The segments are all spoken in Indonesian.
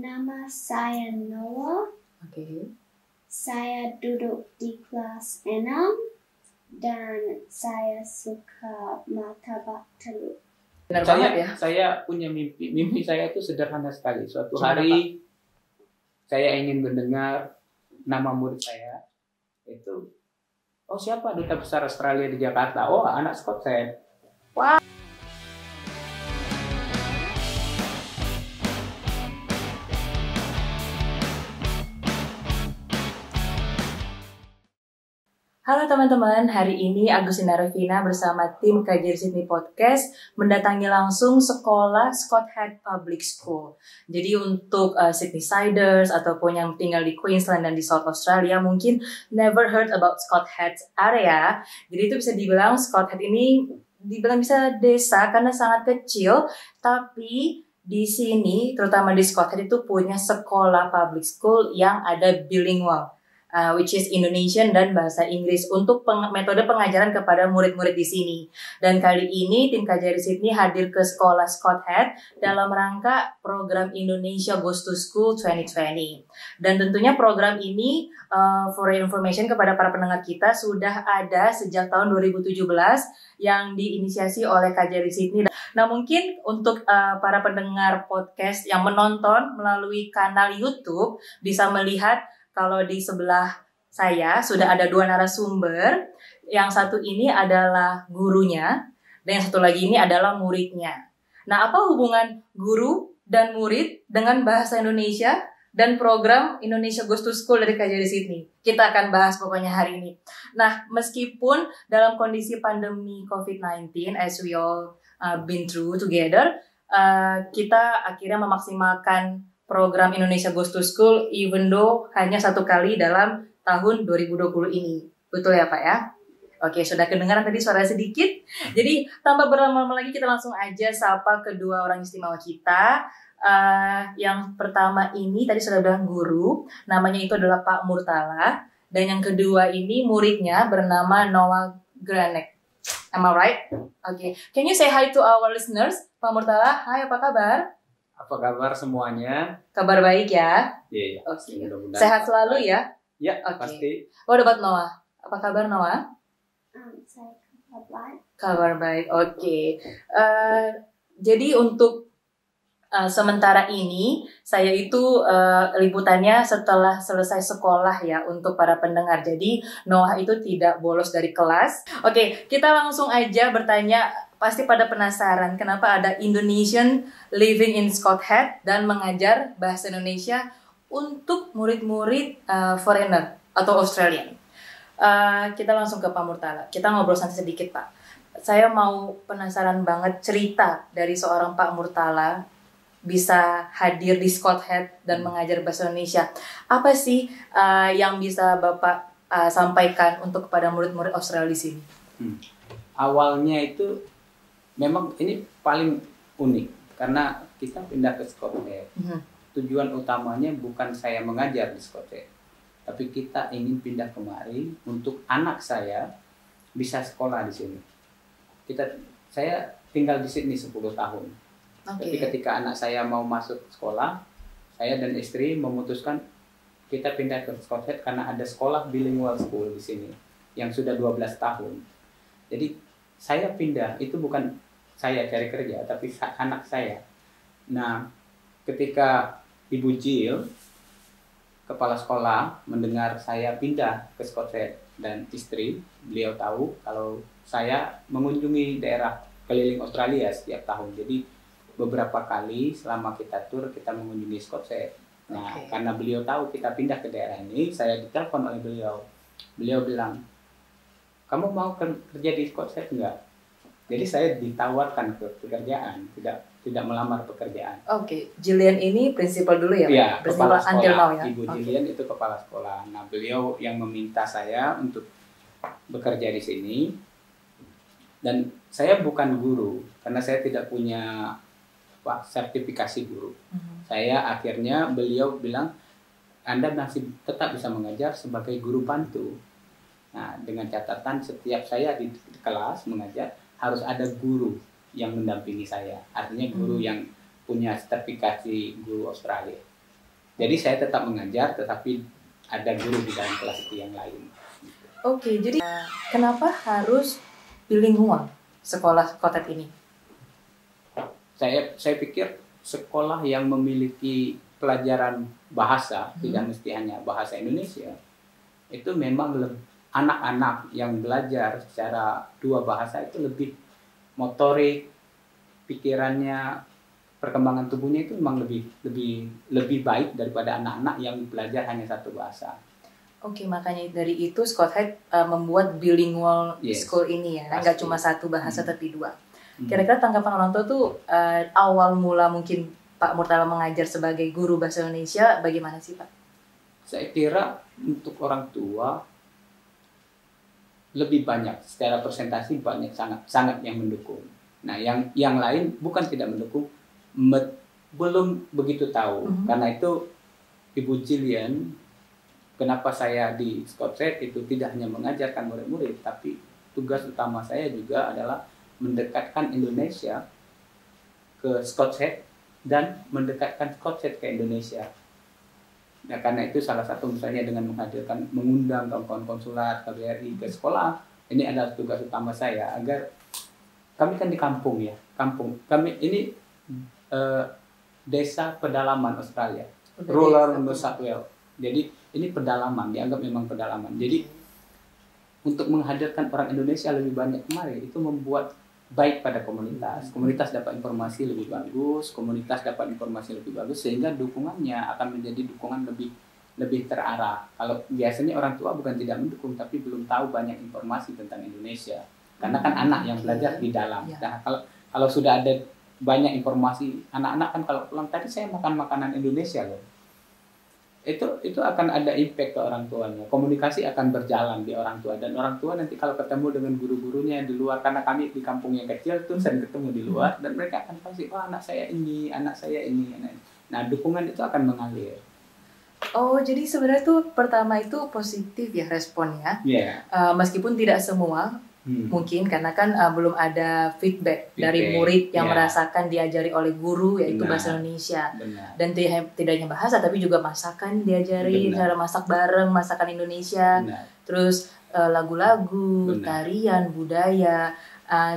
Nama saya Noah. Oke. Saya duduk di kelas 6 dan saya suka martabak telur. Benar banget ya. Saya punya mimpi. Mimpi saya itu sederhana sekali. Suatu Gimana, hari saya ingin mendengar nama murid saya itu, oh siapa duta besar Australia di Jakarta? Oh, anak Scott Head. Wah. Halo teman-teman, hari ini Agustina Revina bersama tim KJRI Sydney Podcast mendatangi langsung sekolah Scott Head Public School. Jadi untuk Sydneysiders ataupun yang tinggal di Queensland dan di South Australia mungkin never heard about Scott Head area. Jadi itu bisa dibilang Scott Head ini dibilang bisa desa karena sangat kecil, tapi di sini terutama di Scott Head itu punya sekolah public school yang ada bilingual. Which is Indonesian dan bahasa Inggris untuk metode pengajaran kepada murid-murid di sini. Dan kali ini tim KJRI Sydney hadir ke sekolah Scott Head dalam rangka program Indonesia Goes to School 2020. Dan tentunya program ini for your information kepada para pendengar kita sudah ada sejak tahun 2017 yang diinisiasi oleh KJRI Sydney. Nah mungkin untuk para pendengar podcast yang menonton melalui kanal YouTube bisa melihat kalau di sebelah saya sudah ada dua narasumber. Yang satu ini adalah gurunya, dan yang satu lagi ini adalah muridnya. Nah, apa hubungan guru dan murid dengan bahasa Indonesia dan program Indonesia Goes to School dari KJRI Sydney? Kita akan bahas pokoknya hari ini. Nah, meskipun dalam kondisi pandemi COVID-19, as we all been through together, kita akhirnya memaksimalkan program Indonesia Goes to School even though hanya satu kali dalam tahun 2020 ini. Betul ya Pak ya? Oke, sudah kedengaran tadi suara sedikit. Jadi tanpa berlama-lama lagi kita langsung aja sapa kedua orang istimewa kita. Yang pertama ini tadi sudah bilang guru, namanya itu adalah Pak Murtala. Dan yang kedua ini muridnya bernama Noah Granek. Am I right? Oke. Can you say hi to our listeners? Pak Murtala, hai apa kabar? Apa kabar semuanya? Kabar baik ya? Iya. Oke. Sehat selalu ya? Ya, okay. Pasti. What about Noah? Apa kabar Noah? Saya kabar baik. Kabar baik, oke. Jadi untuk sementara ini saya itu liputannya setelah selesai sekolah ya untuk para pendengar. Jadi Noah itu tidak bolos dari kelas. Oke, kita langsung aja bertanya. Pasti pada penasaran kenapa ada Indonesian living in Scott Head dan mengajar bahasa Indonesia untuk murid-murid foreigner atau Australian. Kita langsung ke Pak Murtala. Kita ngobrol santai sedikit Pak. Saya mau penasaran banget cerita dari seorang Pak Murtala bisa hadir di Scott Head dan mengajar bahasa Indonesia. Apa sih yang bisa Bapak sampaikan untuk kepada murid-murid Australia di sini? Awalnya itu memang ini paling unik karena kita pindah ke Scott Head. Tujuan utamanya bukan saya mengajar di Scott Head, tapi kita ingin pindah kemari untuk anak saya bisa sekolah di sini. Saya tinggal di Sydney 10 tahun. Tapi ketika anak saya mau masuk sekolah, saya dan istri memutuskan kita pindah ke Scott Head karena ada sekolah bilingual school di sini yang sudah 12 tahun. Jadi saya pindah itu bukan saya cari kerja, tapi anak saya. Nah, ketika Ibu Jill, kepala sekolah, mendengar saya pindah ke Scott Head dan istri, beliau tahu kalau saya mengunjungi daerah keliling Australia setiap tahun. Jadi beberapa kali selama kita tur, kita mengunjungi Scott Head. Nah, karena beliau tahu kita pindah ke daerah ini, saya ditelepon oleh beliau. Beliau bilang, kamu mau kerja di Scott Head enggak? Jadi saya ditawarkan ke pekerjaan, tidak melamar pekerjaan. Oke, Jillian ini prinsipal dulu ya? Iya, kepala sekolah until now ya. Ibu Jillian itu kepala sekolah. Nah, beliau yang meminta saya untuk bekerja di sini. Dan saya bukan guru, karena saya tidak punya sertifikasi guru. Saya akhirnya beliau bilang, Anda masih tetap bisa mengajar sebagai guru bantu. Nah, dengan catatan setiap saya di kelas mengajar, harus ada guru yang mendampingi saya. Artinya guru yang punya sertifikasi guru Australia. Jadi saya tetap mengajar, tetapi ada guru di dalam kelas itu yang lain. Oke, jadi kenapa harus bilingual sekolah Kotet ini? Saya pikir sekolah yang memiliki pelajaran bahasa, tidak mesti hanya bahasa Indonesia, itu memang anak-anak yang belajar secara dua bahasa itu lebih motorik, pikirannya, perkembangan tubuhnya itu memang lebih baik daripada anak-anak yang belajar hanya satu bahasa. Oke, makanya dari itu Scott Head membuat bilingual school ini ya, nggak cuma satu bahasa tapi dua. Kira-kira tanggapan orang tua tuh awal mula mungkin Pak Murtala mengajar sebagai guru bahasa Indonesia, bagaimana sih Pak? Saya kira untuk orang tua lebih banyak, secara presentasi banyak, sangat yang mendukung. Nah, yang lain bukan tidak mendukung, belum begitu tahu. Karena itu Ibu Jillian, kenapa saya di Scott Head itu tidak hanya mengajarkan murid-murid, tapi tugas utama saya juga adalah mendekatkan Indonesia ke Scott Head dan mendekatkan Scott Head ke Indonesia. Nah, karena itu salah satu misalnya dengan mengundang kawan-kawan konsulat KBRI ke sekolah, ini adalah tugas utama saya agar kami kan di kampung ya, kami ini desa pedalaman Australia, rural New South Wales. Jadi ini pedalaman, dianggap memang pedalaman. Jadi untuk menghadirkan orang Indonesia lebih banyak kemari, itu membuat baik pada komunitas. Komunitas dapat informasi lebih bagus, sehingga dukungannya akan menjadi dukungan lebih terarah. Kalau biasanya orang tua bukan tidak mendukung, tapi belum tahu banyak informasi tentang Indonesia. Karena kan anak yang belajar di dalam. Nah, kalau sudah ada banyak informasi, anak-anak kan kalau pulang, tadi saya makan makanan Indonesia loh. Itu akan ada impact ke orang tuanya. Komunikasi akan berjalan di orang tua, dan orang tua nanti kalau ketemu dengan guru-gurunya di luar, karena kami di kampung yang kecil tuh sering ketemu di luar, dan mereka akan pasti, oh anak saya ini. Nah, dukungan itu akan mengalir. Oh, jadi sebenarnya tuh pertama itu positif ya responnya. Meskipun tidak semua, mungkin karena kan belum ada feedback dari murid yang merasakan diajari oleh guru, yaitu bahasa Indonesia. Dan tidak hanya bahasa tapi juga masakan diajari, cara masak bareng, masakan Indonesia. Terus lagu-lagu, tarian, budaya.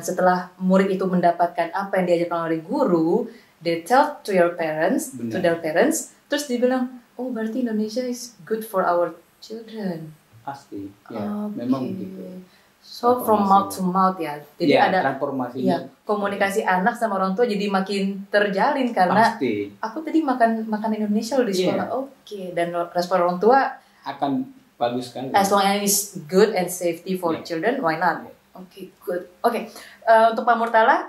Setelah murid itu mendapatkan apa yang diajarkan oleh guru, they tell to their parents, terus dibilang, oh berarti Indonesia is good for our children. Pasti, memang begitu. So from mouth to mouth ya, jadi ada transformasinya. Komunikasi anak sama orang tua jadi makin terjalin karena aku tadi makan Indonesia loh di sekolah. Oke, dan respon orang tua akan bagus sekali. As long as it's good and safety for children, why not? Oke, good. Oke, untuk Pak Murtala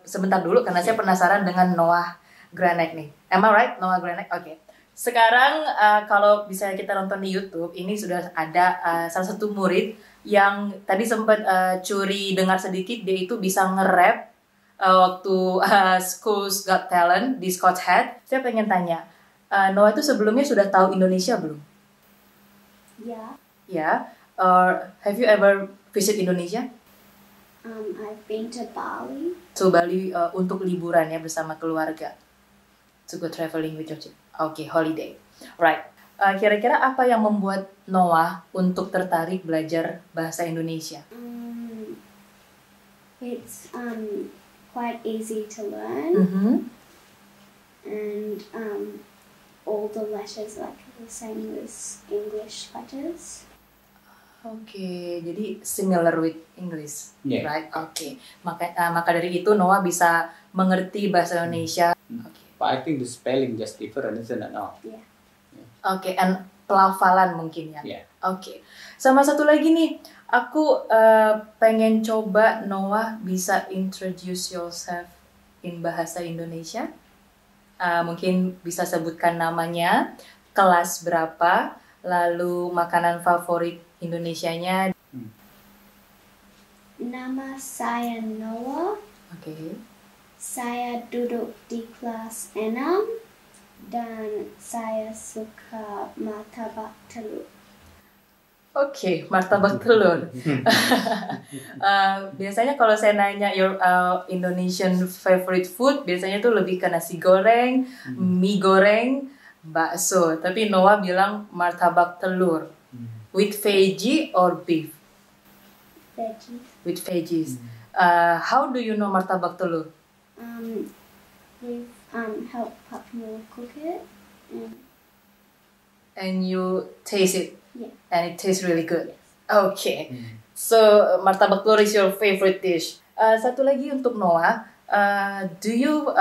sebentar dulu karena saya penasaran dengan Noah Granek nih. Am I right, Noah Granek? Oke. Sekarang kalau bisa kita nonton di YouTube, ini sudah ada salah satu murid yang tadi sempat curi dengar sedikit, dia itu bisa nge-rap waktu Schools Got Talent di Scott Head. Saya pengen tanya, Noah itu sebelumnya sudah tahu Indonesia belum? Ya. Ya. Have you ever visit Indonesia? I've been to Bali. To Bali untuk liburan ya bersama keluarga. To go traveling with your children. Oke, holiday. Right. Kira-kira apa yang membuat Noah untuk tertarik belajar bahasa Indonesia? It's quite easy to learn, and all the letters like the same as English letters. Oke, jadi similar with English, right? Oke. Maka dari itu Noah bisa mengerti bahasa Indonesia. But I think the spelling just different, isn't it? Yeah. Oke, and pelafalan mungkin ya. Yeah. Oke. Sama satu lagi nih, aku pengen coba Noah bisa introduce yourself in bahasa Indonesia. Mungkin bisa sebutkan namanya, kelas berapa, lalu makanan favorit Indonesianya. Nama saya Noah. Oke. Saya duduk di kelas 6 dan saya suka martabak telur. Oke, martabak telur. Biasanya kalau saya nanya your Indonesian favorite food, biasanya tuh lebih ke nasi goreng, mie goreng, bakso. Tapi Noah bilang martabak telur. With veggie or beef? Veggies. With veggies. How do you know martabak telur? We've helped Papa cook it. And you taste it? Yeah. And it tastes really good? Yes. Okay. So, martabak telur is your favorite dish. Satu lagi untuk Noah. Do you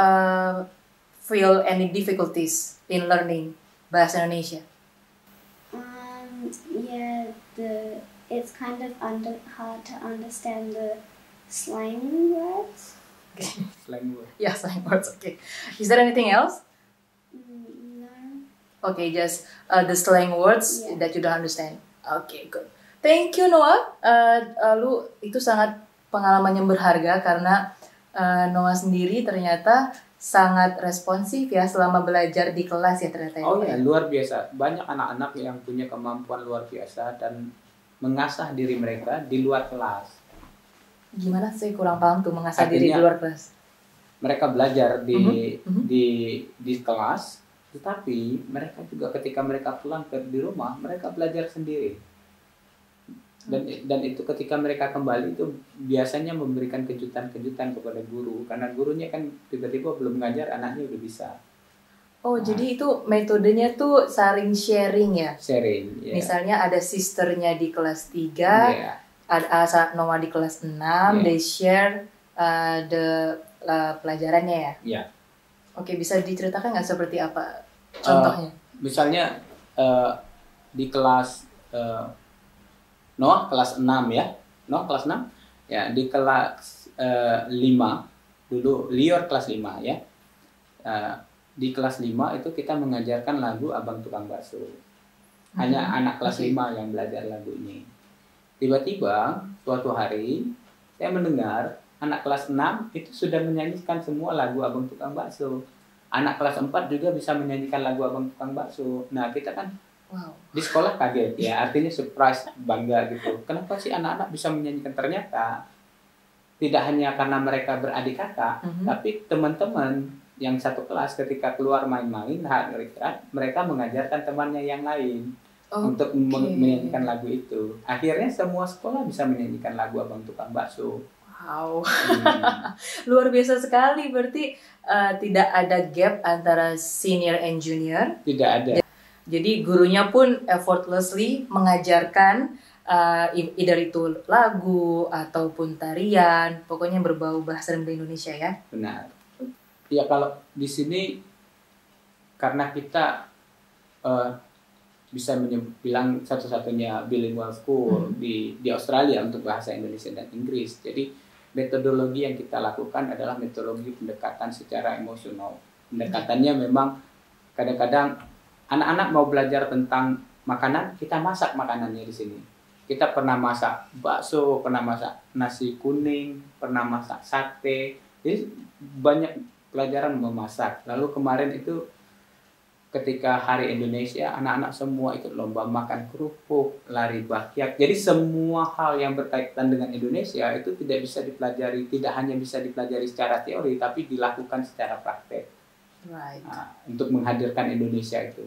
feel any difficulties in learning bahasa Indonesia? Yeah, it's kind of hard to understand the slang words. Slang word. Yeah, slang words. Okay. Is there anything else? No. Okay, just the slang words Yeah. that you don't understand. Okay, good. Thank you Noah. Lu itu sangat pengalaman yang berharga karena Noah sendiri ternyata sangat responsif ya selama belajar di kelas ya ternyata. Oh ya, luar biasa. Banyak anak-anak yang punya kemampuan luar biasa dan mengasah diri mereka di luar kelas. Gimana sih, kurang paham tuh mengasah Artinya, diri di luar kelas? Mereka belajar di kelas, tetapi mereka juga ketika mereka pulang di rumah, mereka belajar sendiri. Dan itu ketika mereka kembali itu biasanya memberikan kejutan-kejutan kepada guru, karena gurunya kan tiba-tiba belum mengajar, anaknya udah bisa. Oh, jadi itu metodenya tuh saling sharing ya? Sharing, ya. Misalnya ada sisternya di kelas 3, Yeah. ada Noah di kelas 6, they share the pelajarannya ya? Yeah. Oke, bisa diceritakan nggak seperti apa contohnya? Misalnya di kelas Noah kelas 6 ya. Noah kelas 6. Ya, di kelas 5 dulu Lior kelas 5 ya. Di kelas 5 itu kita mengajarkan lagu Abang Tukang Bakso. Hanya anak kelas 5 yang belajar lagu ini. Tiba-tiba suatu hari saya mendengar anak kelas 6 itu sudah menyanyikan semua lagu Abang Tukang Bakso. Anak kelas 4 juga bisa menyanyikan lagu Abang Tukang Bakso. Nah, kita kan di sekolah kaget ya, artinya surprise, bangga gitu. Kenapa sih anak-anak bisa menyanyikan? Ternyata tidak hanya karena mereka beradik kakak, tapi teman-teman yang satu kelas ketika keluar main-main, mereka mengajarkan temannya yang lain untuk menyanyikan lagu itu. Akhirnya semua sekolah bisa menyanyikan lagu Abang Tukang Bakso. Wow, luar biasa sekali. Berarti tidak ada gap antara senior and junior. Tidak ada. Jadi gurunya pun effortlessly mengajarkan either itu lagu ataupun tarian, pokoknya berbau bahasa Indonesia ya. Benar. Ya kalau di sini karena kita bisa bilang satu-satunya bilingual school di Australia untuk bahasa Indonesia dan Inggris. Jadi metodologi yang kita lakukan adalah metodologi pendekatan secara emosional. Pendekatannya memang kadang-kadang anak-anak mau belajar tentang makanan, kita masak makanannya di sini. Kita pernah masak bakso, pernah masak nasi kuning, pernah masak sate. Jadi banyak pelajaran memasak. Lalu kemarin itu ketika Hari Indonesia, anak-anak semua ikut lomba makan kerupuk, lari bakyak. Jadi semua hal yang berkaitan dengan Indonesia itu tidak bisa dipelajari, tidak hanya bisa dipelajari secara teori, tapi dilakukan secara praktek. Right. Nah, untuk menghadirkan Indonesia itu.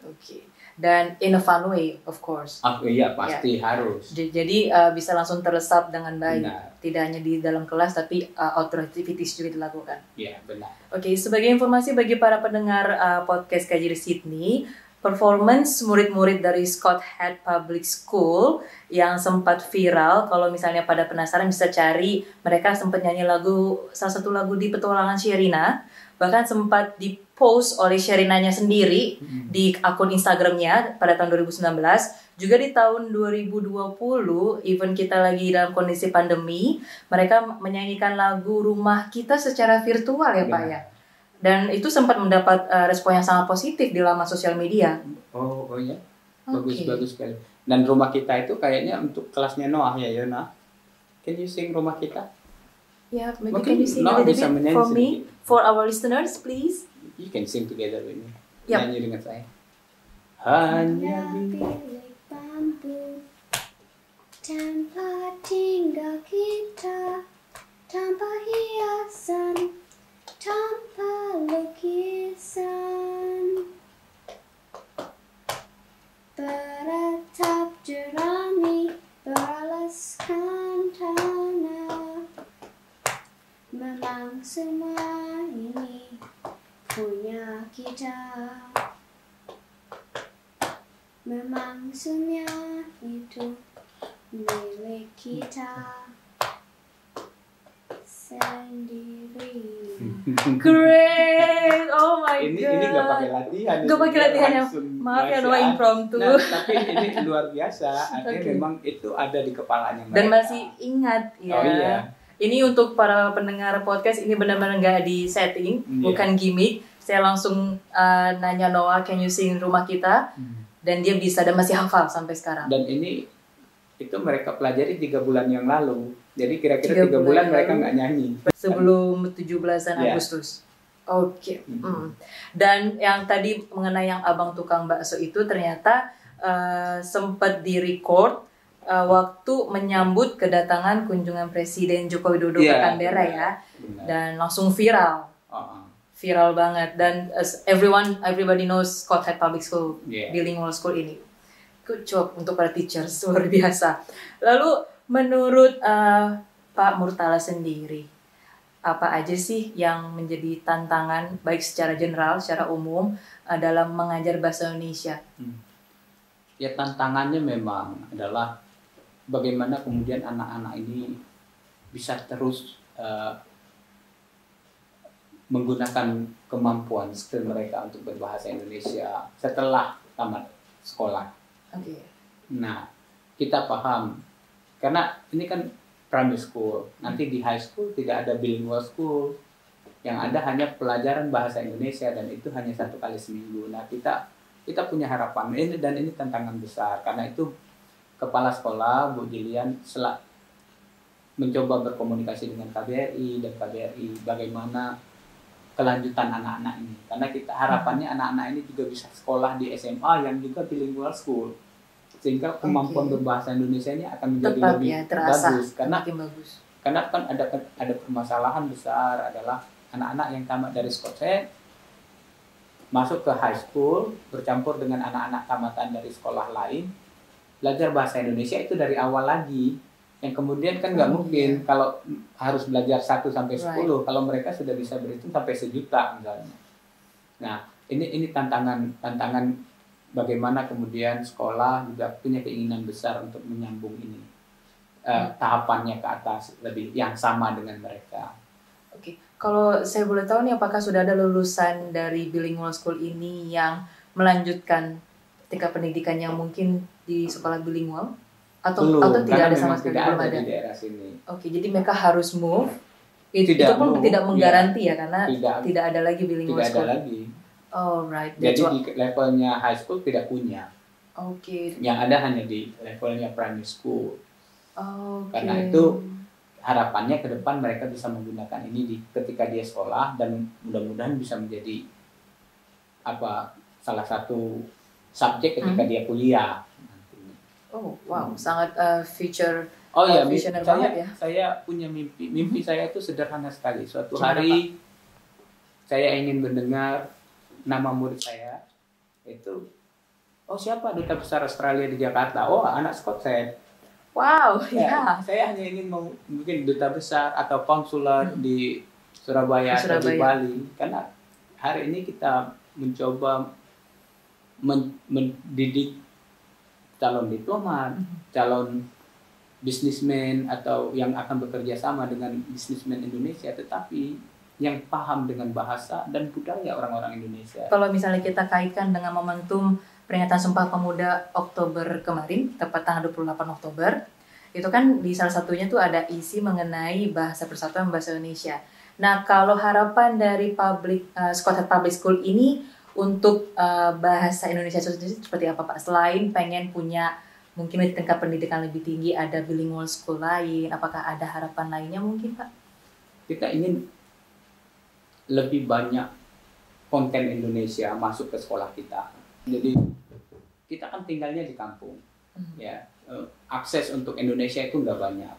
Okay. Dan in a fun way, of course. Oh iya, pasti harus. Jadi bisa langsung teresap dengan baik. Benar. Tidak hanya di dalam kelas, tapi outdoor activities juga dilakukan. Iya, benar. Oke, sebagai informasi bagi para pendengar podcast KJRI Sydney, performance murid-murid dari Scott Head Public School yang sempat viral, kalau misalnya pada penasaran bisa cari, mereka sempat nyanyi salah satu lagu di Petualangan Sherina, bahkan sempat di-post oleh Sherinanya sendiri di akun Instagramnya pada tahun 2019. Juga di tahun 2020, even kita lagi dalam kondisi pandemi, mereka menyanyikan lagu Rumah Kita secara virtual ya Pak ya. Dan itu sempat mendapat respon yang sangat positif di laman sosial media. Oh iya, bagus sekali. Dan Rumah Kita itu kayaknya untuk kelasnya Noah ya, Yona. Can you sing Rumah Kita? Yeah, maybe Mungkin can you sing Noah a little bisa bit menyanyi for me, sedikit. for our listeners, please? You can sing together with me. Yep. Nyanyi dengan saya. Hanya Hanya bilik bambu tempat tinggal kita, tanpa hiasan, tanpa lukisan, beratap jerami, beralaskan tanah. Memang semua ini punya kita, memang semua itu milik kita sendiri. Great, oh my Ini god. nggak pakai latihan. Nggak pakai latihan ya. Langsung Maaf ya, Noah bacaan. impromptu. Nah, tapi ini luar biasa. Artinya Oke. memang itu ada di kepalanya mereka. Dan masih ingat ya. Oh iya. Ini untuk para pendengar podcast, ini benar-benar nggak di setting, Iya. bukan gimmick. Saya langsung nanya Noah, can you sing Rumah Kita? Dan dia bisa dan masih hafal sampai sekarang. Dan ini itu mereka pelajari 3 bulan yang lalu. Jadi kira-kira 3 3 bulan bulan mereka lalu. nggak nyanyi. Sebelum 17-an Iya. Agustus. Oke. Dan yang tadi mengenai yang abang tukang bakso itu ternyata sempat di-record waktu menyambut kedatangan kunjungan Presiden Joko Widodo ke Iya, Canberra benar. ya. Benar. Dan langsung viral. Oh, Viral banget. Dan everybody knows Scott Head Public School, Iya. bilingual school ini. Good job untuk para teachers, luar biasa. Lalu menurut Pak Murtala sendiri, apa aja sih yang menjadi tantangan baik secara general, secara umum dalam mengajar bahasa Indonesia? Ya tantangannya memang adalah bagaimana kemudian anak-anak ini bisa terus menggunakan kemampuan skill mereka untuk berbahasa Indonesia setelah tamat sekolah. Oke. Nah, kita paham karena ini kan primary school, nanti di high school tidak ada bilingual school, yang ada hanya pelajaran bahasa Indonesia dan itu hanya 1 kali seminggu. Nah, kita punya harapan ini dan ini tantangan besar karena itu kepala sekolah Bu Jilian mencoba berkomunikasi dengan KBRI dan KBRI bagaimana kelanjutan anak-anak ini, karena kita harapannya anak-anak ini juga bisa sekolah di SMA yang juga bilingual school sehingga kemampuan berbahasa Indonesia ini akan menjadi Tetap lebih ya, terasa bagus makin bagus. karena kan ada permasalahan besar adalah anak-anak yang tamat dari Scotland masuk ke high school bercampur dengan anak-anak tamatan dari sekolah lain, belajar bahasa Indonesia itu dari awal lagi, yang kemudian kan nggak mungkin kalau harus belajar 1 sampai 10 kalau mereka sudah bisa berhitung sampai 1 juta misalnya. Nah, ini tantangan bagaimana kemudian sekolah juga punya keinginan besar untuk menyambung ini tahapannya ke atas lebih yang sama dengan mereka. Oke, kalau saya boleh tahu nih, apakah sudah ada lulusan dari bilingual school ini yang melanjutkan tingkat pendidikan yang mungkin di sekolah bilingual? Atau tidak ada sama sekali, belum ada di daerah sini. Oke, jadi mereka harus move. Itu Tidak pun move, tidak menggaranti ya, karena Tidak. tidak ada lagi bilingual Tidak school. ada lagi. Alright. Jadi di levelnya high school tidak punya. Oke. Yang ada hanya di levelnya primary school. Oke. Karena itu harapannya ke depan mereka bisa menggunakan ini ketika dia sekolah dan mudah-mudahan bisa menjadi salah satu subjek ketika dia kuliah. Oh wow, sangat future. Oh ya, visioner banget ya. saya punya mimpi. Mimpi saya itu sederhana sekali. Suatu Gimana, hari saya ingin mendengar nama murid saya itu, oh siapa duta besar Australia di Jakarta? Oh anak Scotland. Wow, ya. Saya hanya ingin mungkin duta besar atau konsuler di Surabaya atau di Bali. Karena hari ini kita mencoba mendidik calon diplomat, calon bisnismen atau yang akan bekerja sama dengan bisnismen Indonesia, tetapi yang paham dengan bahasa dan budaya orang-orang Indonesia. Kalau misalnya kita kaitkan dengan momentum peringatan Sumpah Pemuda Oktober kemarin, tepat tanggal 28 Oktober, itu kan di salah satunya tuh ada isi mengenai bahasa persatuan bahasa Indonesia. Nah, kalau harapan dari Scott Head Public School ini untuk bahasa Indonesia sendiri seperti apa Pak? Selain pengen punya mungkin di tingkat pendidikan lebih tinggi ada bilingual school lain, apakah ada harapan lainnya mungkin Pak? Kita ingin lebih banyak konten Indonesia masuk ke sekolah kita. Jadi kita kan tinggalnya di kampung. Ya, akses untuk Indonesia itu nggak banyak.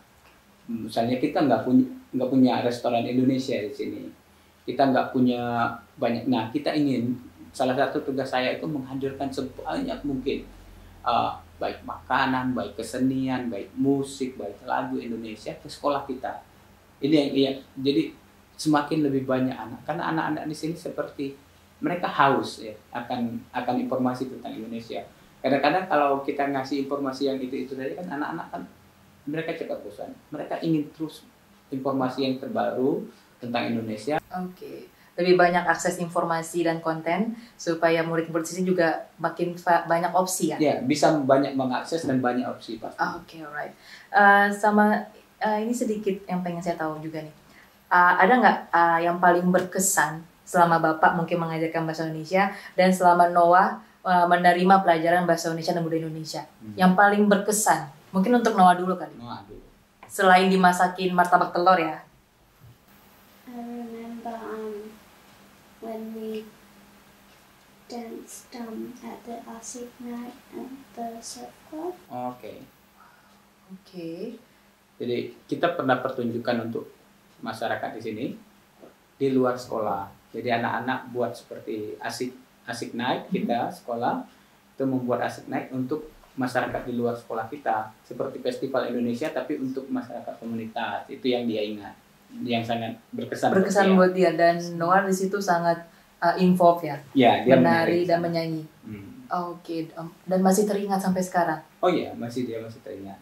Misalnya kita nggak punya restoran Indonesia di sini, kita nggak punya banyak. Nah, kita ingin, salah satu tugas saya itu menghadirkan sebanyak mungkin, baik makanan, baik kesenian, baik musik, baik lagu Indonesia ke sekolah kita. Ini yang iya. Jadi semakin lebih banyak anak, karena anak-anak di sini seperti mereka haus ya akan informasi tentang Indonesia. Kadang-kadang kalau kita ngasih informasi yang itu saja kan anak-anak kan mereka cepat bosan. Mereka ingin terus informasi yang terbaru tentang Indonesia. Oke. Lebih banyak akses informasi dan konten supaya murid-murid di sini juga makin banyak opsi ya. Ya, bisa banyak mengakses dan banyak opsi pasti. Oke, alright. Ini sedikit yang pengen saya tahu juga nih. Ada nggak yang paling berkesan selama Bapak mungkin mengajarkan bahasa Indonesia dan selama Noah menerima pelajaran bahasa Indonesia dan budaya Indonesia? Yang paling berkesan, mungkin untuk Noah dulu kali. Noah dulu. Selain dimasakin martabak telur ya. I remember when we danced at the Asik night at the surf club. Oke. Oke. Jadi kita pernah pertunjukan untuk masyarakat di sini di luar sekolah. Jadi anak-anak buat seperti asik night, kita sekolah itu membuat asik night untuk masyarakat di luar sekolah kita, seperti festival Indonesia tapi untuk masyarakat komunitas. Itu yang dia ingat, yang sangat berkesan buat dia. Dan Noah di situ sangat involved ya, dia menari dan menyanyi. Oke. Dan masih teringat sampai sekarang. Oh iya, masih teringat.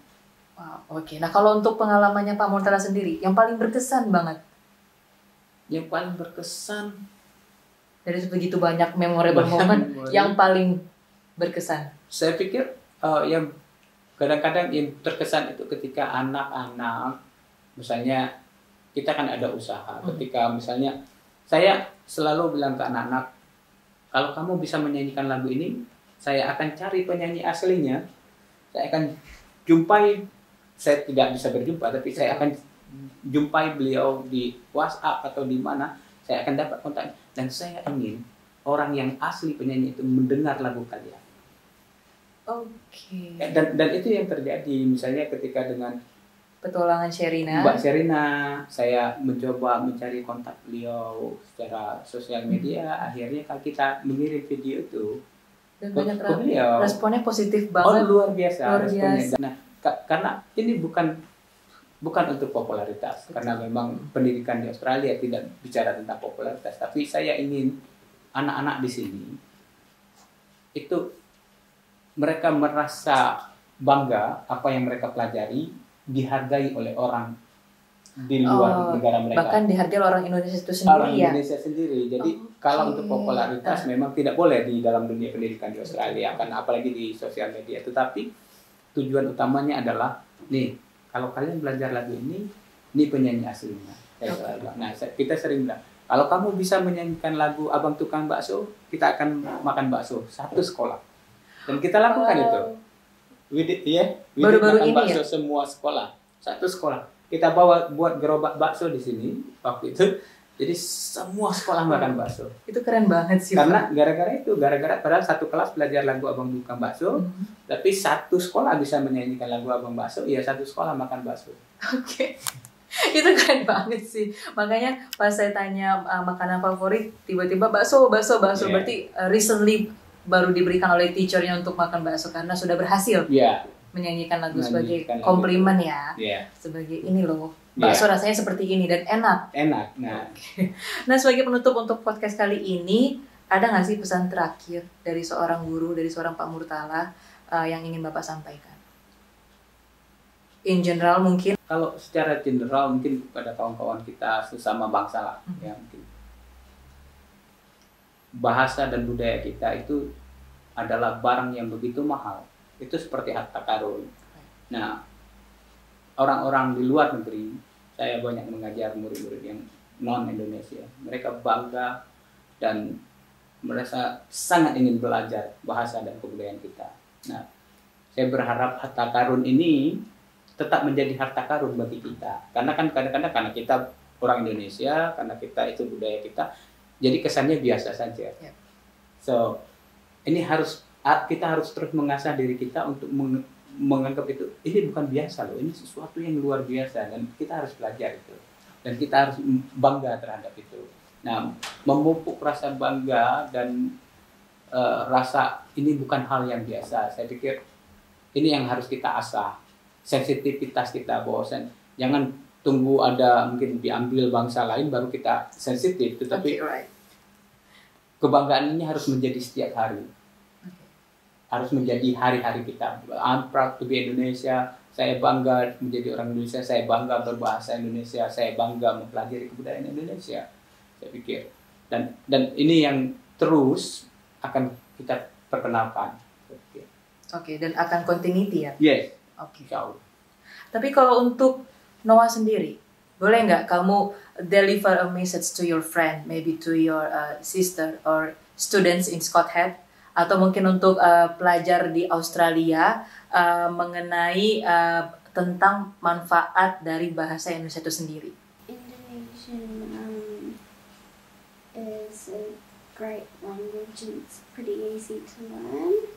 Wow, oke. Nah, kalau untuk pengalamannya Pak Murtala sendiri, yang paling berkesan banget? Yang paling berkesan dari begitu banyak memorable moment, yang paling berkesan? Saya pikir yang kadang-kadang yang terkesan itu ketika anak-anak, misalnya kita kan ada usaha, ketika misalnya saya selalu bilang ke anak-anak, kalau kamu bisa menyanyikan lagu ini, saya akan cari penyanyi aslinya, saya akan jumpai. Saya tidak bisa berjumpa, tapi saya akan jumpai beliau di WhatsApp atau di mana, saya akan dapat kontak. Dan saya ingin orang yang asli penyanyi itu mendengar lagu kalian. Oke. Dan itu yang terjadi, misalnya ketika dengan Petualangan Sherina. Mbak Sherina, saya mencoba mencari kontak beliau secara sosial media, akhirnya kita mengirim video itu. Dan banyak beliau. Responnya positif banget. Luar biasa. Nah, karena ini bukan untuk popularitas, karena memang pendidikan di Australia tidak bicara tentang popularitas, tapi saya ingin anak-anak di sini itu mereka merasa bangga apa yang mereka pelajari dihargai oleh orang di luar negara mereka. Bahkan dihargai orang Indonesia itu sendiri. Orang Indonesia sendiri. Jadi kalau untuk popularitas memang tidak boleh di dalam dunia pendidikan di Australia, kan apalagi di sosial media. Tetapi tujuan utamanya adalah, nih, kalau kalian belajar lagu ini penyanyi aslinya. Nah, kita sering bilang, kalau kamu bisa menyanyikan lagu Abang Tukang Bakso, kita akan makan bakso satu sekolah. Dan kita lakukan itu. Baru-baru ini bakso ya? Semua sekolah, satu sekolah. Kita buat gerobak bakso di sini waktu itu. Jadi semua sekolah makan bakso. Itu keren banget sih. Karena gara-gara padahal satu kelas belajar lagu Abang Tukang Bakso, tapi satu sekolah bisa menyanyikan lagu Abang Bakso, ya satu sekolah makan bakso. Oke. Itu keren banget sih. Makanya pas saya tanya makanan favorit, tiba-tiba bakso. Yeah. Berarti recently baru diberikan oleh teachernya untuk makan bakso karena sudah berhasil menyanyikan lagu sebagai komplimen ya. Sebagai ini loh. Bakso rasanya seperti ini dan enak. Nah. Nah, sebagai penutup untuk podcast kali ini, ada nggak sih pesan terakhir dari seorang guru, dari seorang Pak Murtala yang ingin Bapak sampaikan? In general mungkin. Kalau secara general mungkin pada kawan-kawan kita sesama bangsa lah, ya mungkin. Bahasa dan budaya kita itu adalah barang yang begitu mahal. Itu seperti harta karun. Nah, orang-orang di luar negeri, saya banyak mengajar murid-murid yang non-Indonesia. Mereka bangga dan merasa sangat ingin belajar bahasa dan kebudayaan kita. Nah, saya berharap harta karun ini tetap menjadi harta karun bagi kita. Karena kan kadang-kadang karena kita orang Indonesia, karena kita itu budaya kita, jadi kesannya biasa saja. So, ini kita harus terus mengasah diri kita untuk menganggap ini bukan biasa loh, ini sesuatu yang luar biasa dan kita harus belajar itu dan kita harus bangga terhadap itu. Nah, memupuk rasa bangga dan rasa ini bukan hal yang biasa. Saya pikir ini yang harus kita asah, sensitivitas kita, bahwasan jangan tunggu ada mungkin diambil bangsa lain baru kita sensitif, tetapi kebanggaan ini harus menjadi setiap hari. Harus menjadi hari-hari kita. I'm proud to be Indonesia. Saya bangga menjadi orang Indonesia. Saya bangga berbahasa Indonesia. Saya bangga mempelajari kebudayaan Indonesia. Saya pikir. Dan ini yang terus akan kita perkenalkan. Oke, dan akan continuity ya? Yes. Oke. Insya Allah. Tapi kalau untuk Noah sendiri, boleh nggak kamu deliver a message to your friend, maybe to your sister or students in Scott Head, atau mungkin untuk pelajar di Australia mengenai tentang manfaat dari bahasa Indonesia itu sendiri? Indonesian is a great language and it's pretty easy to learn.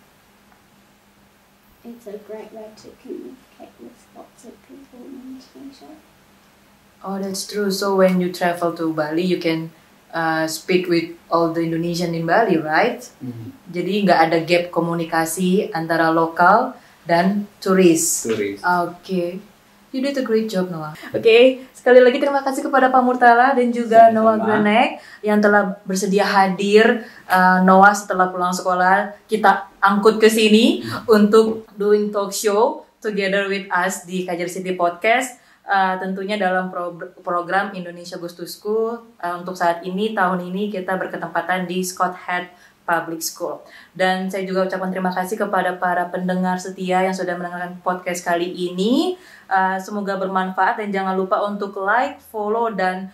It's a great way to communicate with lots of people in Indonesia. Oh, that's true. So when you travel to Bali, you can speak with all the Indonesian in Bali, right? Jadi nggak ada gap komunikasi antara lokal dan turis. Oke. You did a great job, Noah. Oke, sekali lagi terima kasih kepada Pak Murtala dan juga Noah Granek yang telah bersedia hadir. Noah setelah pulang sekolah, kita angkut ke sini untuk doing talk show together with us di Kajar City Podcast. Tentunya dalam program Indonesia Goes to School. Untuk saat ini, tahun ini kita berketempatan di Scott Head Public School. Dan saya juga ucapkan terima kasih kepada para pendengar setia yang sudah mendengarkan podcast kali ini. Semoga bermanfaat dan jangan lupa untuk like, follow, dan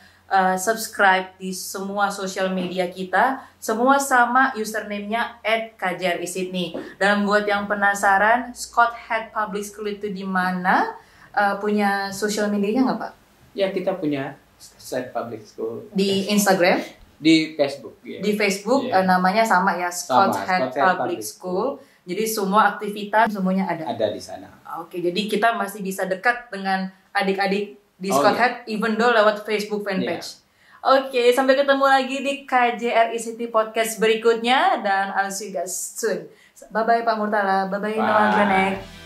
subscribe di semua sosial media kita. Semua sama username-nya @KJRI-Sydney. Dan buat yang penasaran, Scott Head Public School itu di mana? Punya sosial medianya nggak, Pak? Ya, kita punya Scott Public School. Di Instagram? Di Facebook. Yeah. Di Facebook namanya sama ya, Scott Head Public School. Jadi semua aktivitas semuanya ada. Ada di sana. Oke, jadi kita masih bisa dekat dengan adik-adik di Scott Head, even though lewat Facebook fanpage. Oke, sampai ketemu lagi di KJRI City Podcast berikutnya dan I'll see you guys soon. Bye-bye Pak Murtala, bye-bye Noah Granek.